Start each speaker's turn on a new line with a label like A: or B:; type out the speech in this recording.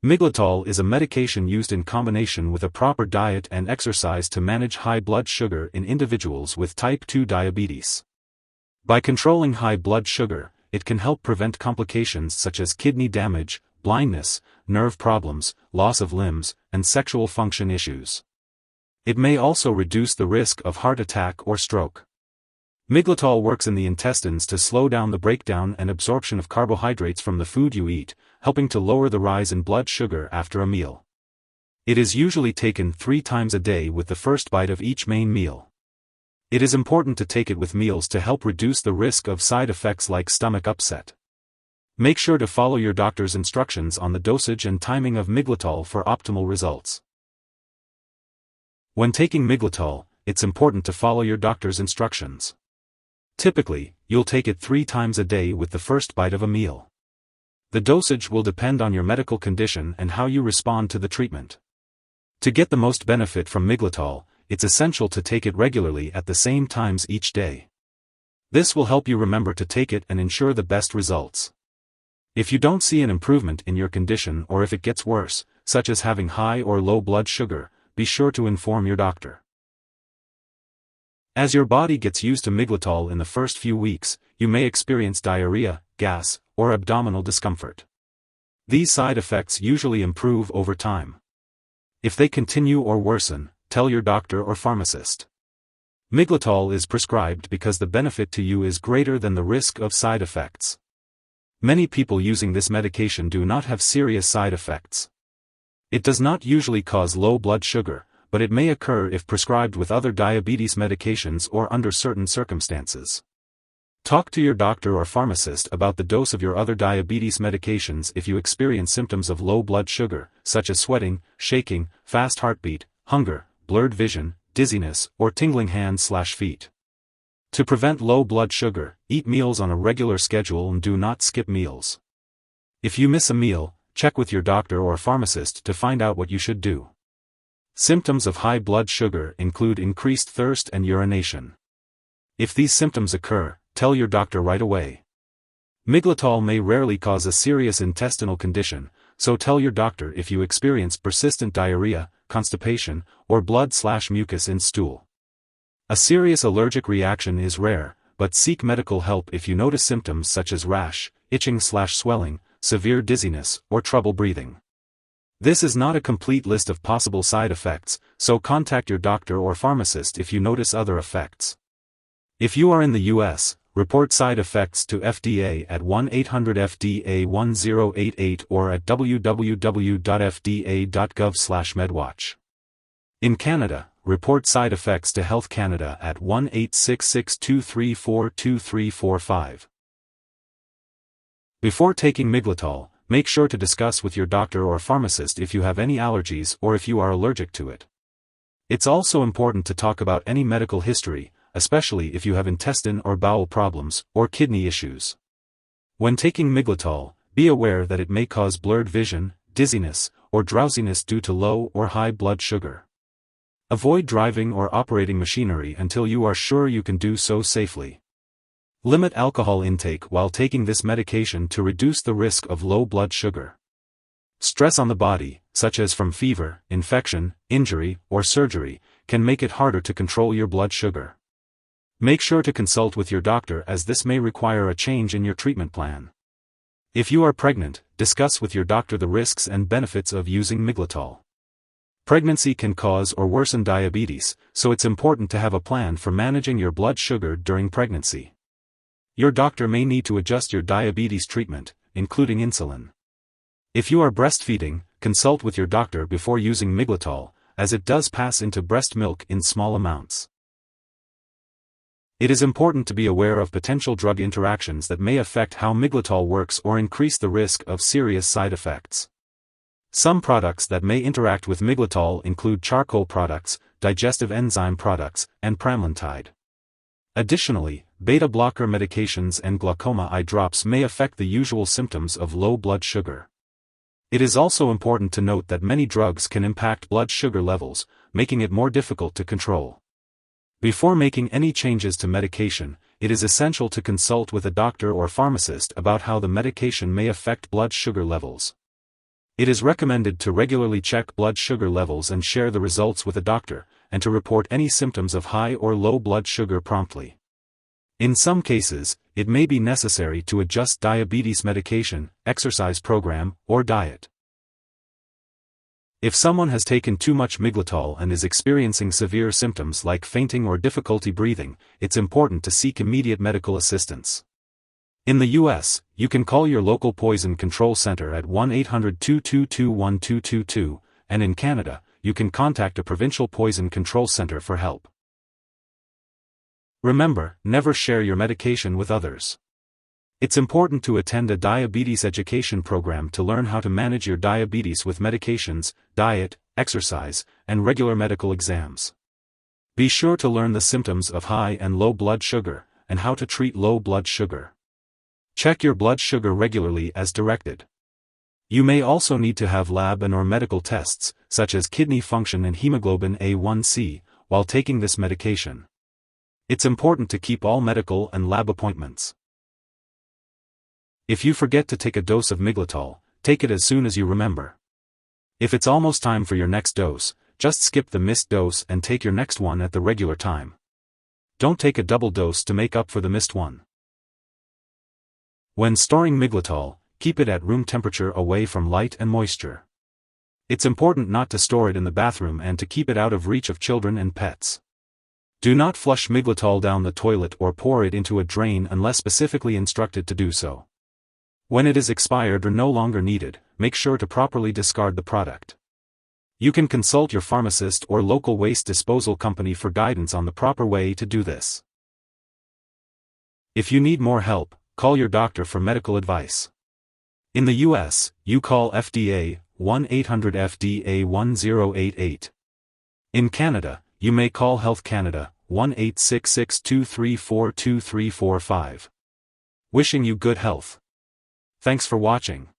A: Miglitol is a medication used in combination with a proper diet and exercise to manage high blood sugar in individuals with type 2 diabetes. By controlling high blood sugar, it can help prevent complications such as kidney damage, blindness, nerve problems, loss of limbs, and sexual function issues. It may also reduce the risk of heart attack or stroke. Miglitol works in the intestines to slow down the breakdown and absorption of carbohydrates from the food you eat, helping to lower the rise in blood sugar after a meal. It is usually taken 3 times a day with the first bite of each main meal. It is important to take it with meals to help reduce the risk of side effects like stomach upset. Make sure to follow your doctor's instructions on the dosage and timing of Miglitol for optimal results. When taking Miglitol, it's important to follow your doctor's instructions. Typically, you'll take it 3 times a day with the first bite of a meal. The dosage will depend on your medical condition and how you respond to the treatment. To get the most benefit from Miglitol, it's essential to take it regularly at the same times each day. This will help you remember to take it and ensure the best results. If you don't see an improvement in your condition or if it gets worse, such as having high or low blood sugar, be sure to inform your doctor. As your body gets used to Miglitol in the first few weeks, you may experience diarrhea, gas, or abdominal discomfort. These side effects usually improve over time. If they continue or worsen, tell your doctor or pharmacist. Miglitol is prescribed because the benefit to you is greater than the risk of side effects. Many people using this medication do not have serious side effects. It does not usually cause low blood sugar, but it may occur if prescribed with other diabetes medications or under certain circumstances. Talk to your doctor or pharmacist about the dose of your other diabetes medications if you experience symptoms of low blood sugar, such as sweating, shaking, fast heartbeat, hunger, blurred vision, dizziness, or tingling hands/feet. To prevent low blood sugar, eat meals on a regular schedule and do not skip meals. If you miss a meal, check with your doctor or pharmacist to find out what you should do. Symptoms of high blood sugar include increased thirst and urination. If these symptoms occur, tell your doctor right away. Miglitol may rarely cause a serious intestinal condition, so tell your doctor if you experience persistent diarrhea, constipation, or blood/mucus in stool. A serious allergic reaction is rare, but seek medical help if you notice symptoms such as rash, itching/swelling, severe dizziness, or trouble breathing. This is not a complete list of possible side effects, so contact your doctor or pharmacist if you notice other effects. If you are in the U.S., report side effects to FDA at 1-800-FDA-1088 or at www.fda.gov/medwatch. In Canada, report side effects to Health Canada at 1-866-234-2345. Before taking Miglitol, make sure to discuss with your doctor or pharmacist if you have any allergies or if you are allergic to it. It's also important to talk about any medical history, especially if you have intestine or bowel problems, or kidney issues. When taking Miglitol, be aware that it may cause blurred vision, dizziness, or drowsiness due to low or high blood sugar. Avoid driving or operating machinery until you are sure you can do so safely. Limit alcohol intake while taking this medication to reduce the risk of low blood sugar. Stress on the body, such as from fever, infection, injury, or surgery, can make it harder to control your blood sugar. Make sure to consult with your doctor as this may require a change in your treatment plan. If you are pregnant, discuss with your doctor the risks and benefits of using Miglitol. Pregnancy can cause or worsen diabetes, so it's important to have a plan for managing your blood sugar during pregnancy. Your doctor may need to adjust your diabetes treatment, including insulin. If you are breastfeeding, consult with your doctor before using Miglitol, as it does pass into breast milk in small amounts. It is important to be aware of potential drug interactions that may affect how Miglitol works or increase the risk of serious side effects. Some products that may interact with Miglitol include charcoal products, digestive enzyme products, and pramlintide. Additionally, beta-blocker medications and glaucoma eye drops may affect the usual symptoms of low blood sugar. It is also important to note that many drugs can impact blood sugar levels, making it more difficult to control. Before making any changes to medication, it is essential to consult with a doctor or pharmacist about how the medication may affect blood sugar levels. It is recommended to regularly check blood sugar levels and share the results with a doctor, and to report any symptoms of high or low blood sugar promptly. In some cases, it may be necessary to adjust diabetes medication, exercise program, or diet. If someone has taken too much Miglitol and is experiencing severe symptoms like fainting or difficulty breathing, it's important to seek immediate medical assistance. In the U.S., you can call your local poison control center at 1-800-222-1222, and in Canada, you can contact a provincial poison control center for help. Remember, never share your medication with others. It's important to attend a diabetes education program to learn how to manage your diabetes with medications, diet, exercise, and regular medical exams. Be sure to learn the symptoms of high and low blood sugar, and how to treat low blood sugar. Check your blood sugar regularly as directed. You may also need to have lab and/or medical tests, such as kidney function and hemoglobin A1c, while taking this medication. It's important to keep all medical and lab appointments. If you forget to take a dose of Miglitol, take it as soon as you remember. If it's almost time for your next dose, just skip the missed dose and take your next one at the regular time. Don't take a double dose to make up for the missed one. When storing Miglitol, keep it at room temperature away from light and moisture. It's important not to store it in the bathroom and to keep it out of reach of children and pets. Do not flush Miglitol down the toilet or pour it into a drain unless specifically instructed to do so. When it is expired or no longer needed, make sure to properly discard the product. You can consult your pharmacist or local waste disposal company for guidance on the proper way to do this. If you need more help, call your doctor for medical advice. In the U.S., you call FDA, 1-800-FDA-1088. In Canada, you may call Health Canada, 1-866-234-2345. Wishing you good health. Thanks for watching.